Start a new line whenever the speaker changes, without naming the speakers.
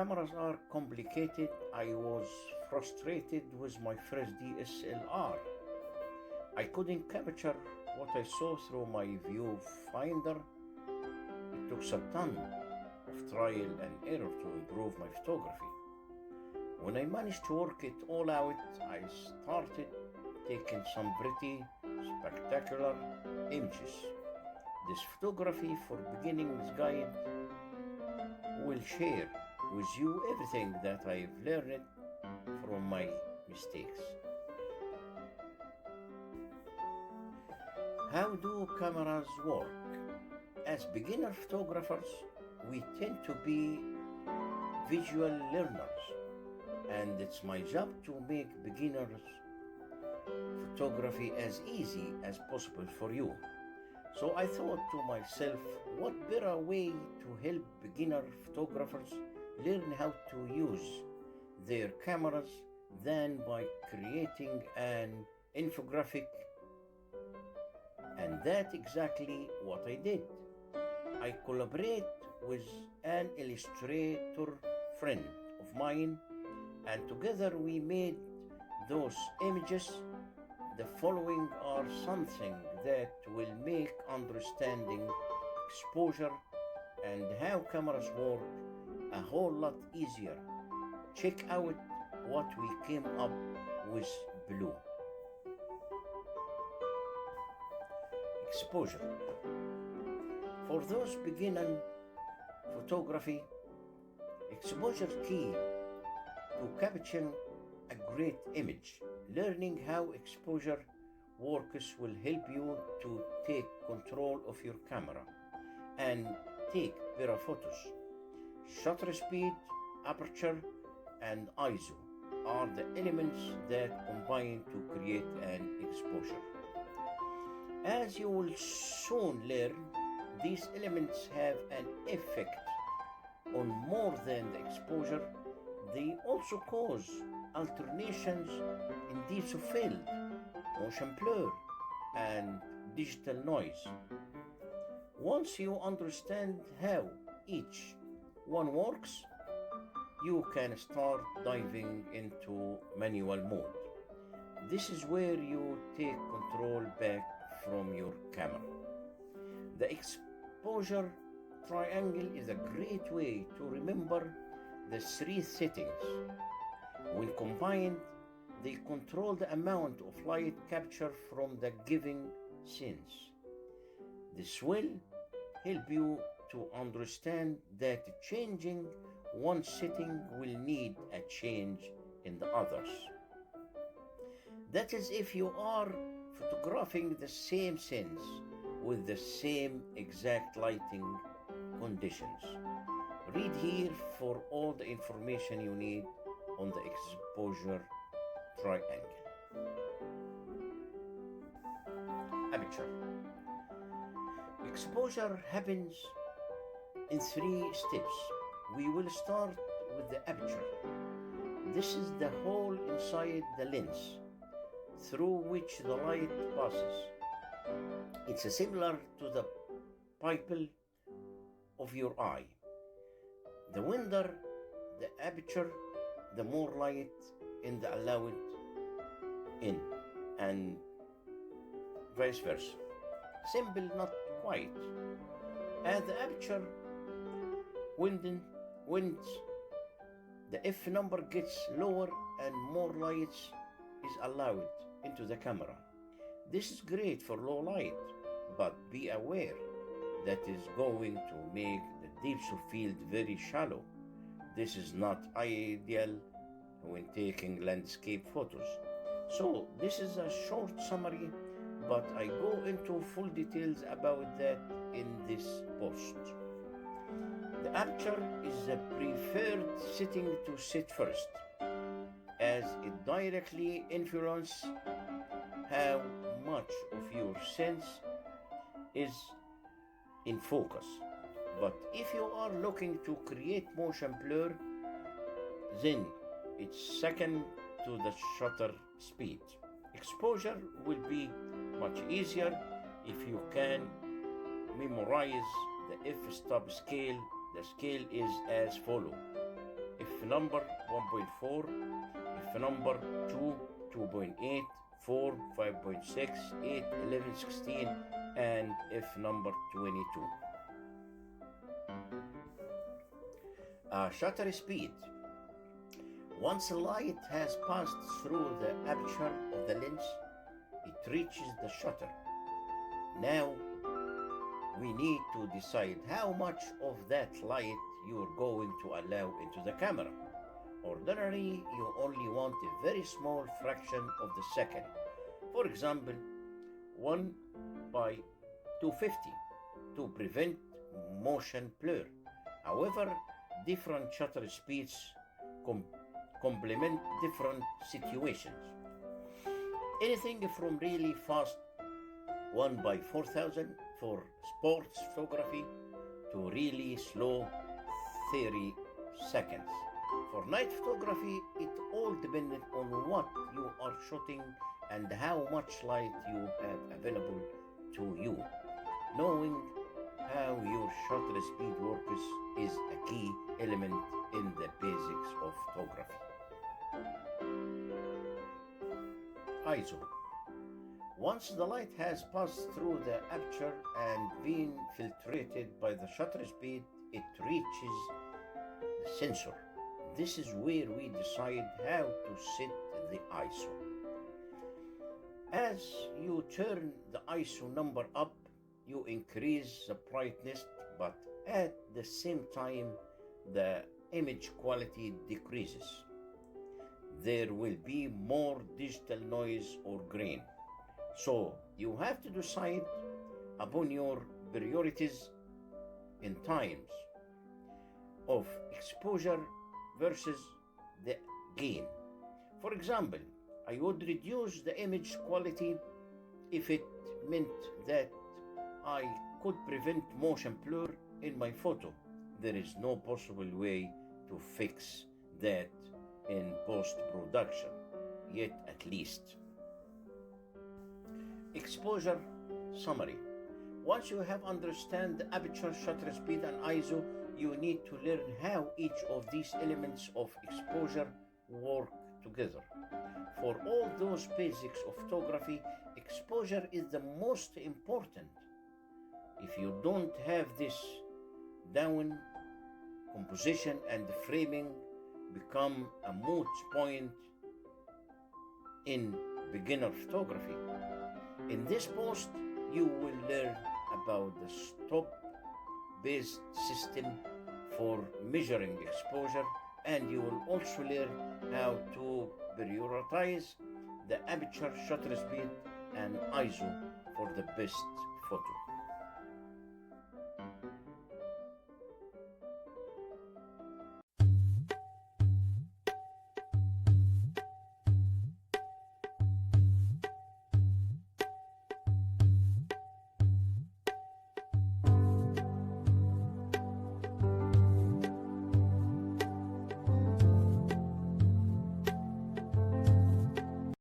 cameras are complicated, I was frustrated with my first DSLR. I couldn't capture what I saw through my viewfinder. It took some time of trial and error to improve my photography. When I managed to work it all out, I started taking some pretty spectacular images. This photography for beginners guide will share with you everything that I've learned from my mistakes. How do cameras work? As beginner photographers, we tend to be visual learners, and it's my job to make beginners photography as easy as possible for you. So I thought to myself, what better way to help beginner photographers learn how to use their cameras than by creating an infographic? And that's exactly what I did. I collaborate with an illustrator friend of mine, and together we made those images. The following are something that will make understanding exposure and how cameras work a whole lot easier. Check out what we came up with below. Exposure. For those beginning photography, exposure key to capturing a great image. Learning how exposure works will help you to take control of your camera and take better photos. Shutter speed, aperture, and ISO are the elements that combine to create an exposure. As you will soon learn, these elements have an effect on more than the exposure. They also cause alternations in depth of field, motion blur, and digital noise. Once you understand how each one works, you can start diving into manual mode. This is where you take control back from your camera. The exposure triangle is a great way to remember the three settings. When combined, they control the amount of light captured from the given scenes. This will help you to understand that changing one setting will need a change in the others. That is, if you are photographing the same scenes with the same exact lighting conditions. Read here for all the information you need on the exposure triangle. Aperture. Exposure happens in 3 steps. We will start with the aperture. This is the hole inside the lens through which the light passes. It's similar to the pupil of your eye. The wider the aperture, the more light in the allowed in, and vice versa. Simple, not quite. As the aperture widens, the F number gets lower and more light is allowed into the camera. This is great for low light, but be aware that is going to make the depth of field very shallow. This is not ideal when taking landscape photos. So this is a short summary, but I go into full details about that in this post. The aperture is the preferred setting to set first, as it directly influences how much of your sense is in focus. But if you are looking to create motion blur, then it's second to the shutter speed. Exposure will be much easier if you can memorize the f-stop scale. The scale is as follows: If number 1.4, if number 2, 2.8, 4, 5.6, 8, 11, 16, and if number 22. Shutter speed. Once light has passed through the aperture of the lens, it reaches the shutter. Now, we need to decide how much of that light you're going to allow into the camera. Ordinarily, you only want a very small fraction of the second. For example, 1 by 250 to prevent motion blur. However, different shutter speeds complement different situations. Anything from really fast 1 by 4000 for sports photography to really slow 30 seconds. For night photography, it all depends on what you are shooting and how much light you have available to you. Knowing how your shutter speed works is a key element in the basics of photography. ISO. Once the light has passed through the aperture and been filtrated by the shutter speed, it reaches the sensor. This is where we decide how to set the ISO. As you turn the ISO number up, you increase the brightness, but at the same time, the image quality decreases. There will be more digital noise or grain. So you have to decide upon your priorities in times of exposure versus the gain. For example, I would reduce the image quality if it meant that I could prevent motion blur in my photo. There is no possible way to fix that in post-production, yet at least. Exposure summary. Once you have understand the aperture, shutter speed, and ISO, you need to learn how each of these elements of exposure work together. For all those basics of photography, exposure is the most important. If you don't have this down, composition and framing become a moot point in beginner photography. In this post, you will learn about the stop-based system for measuring exposure, and you will also learn how to prioritize the aperture, shutter speed, and ISO for the best photo.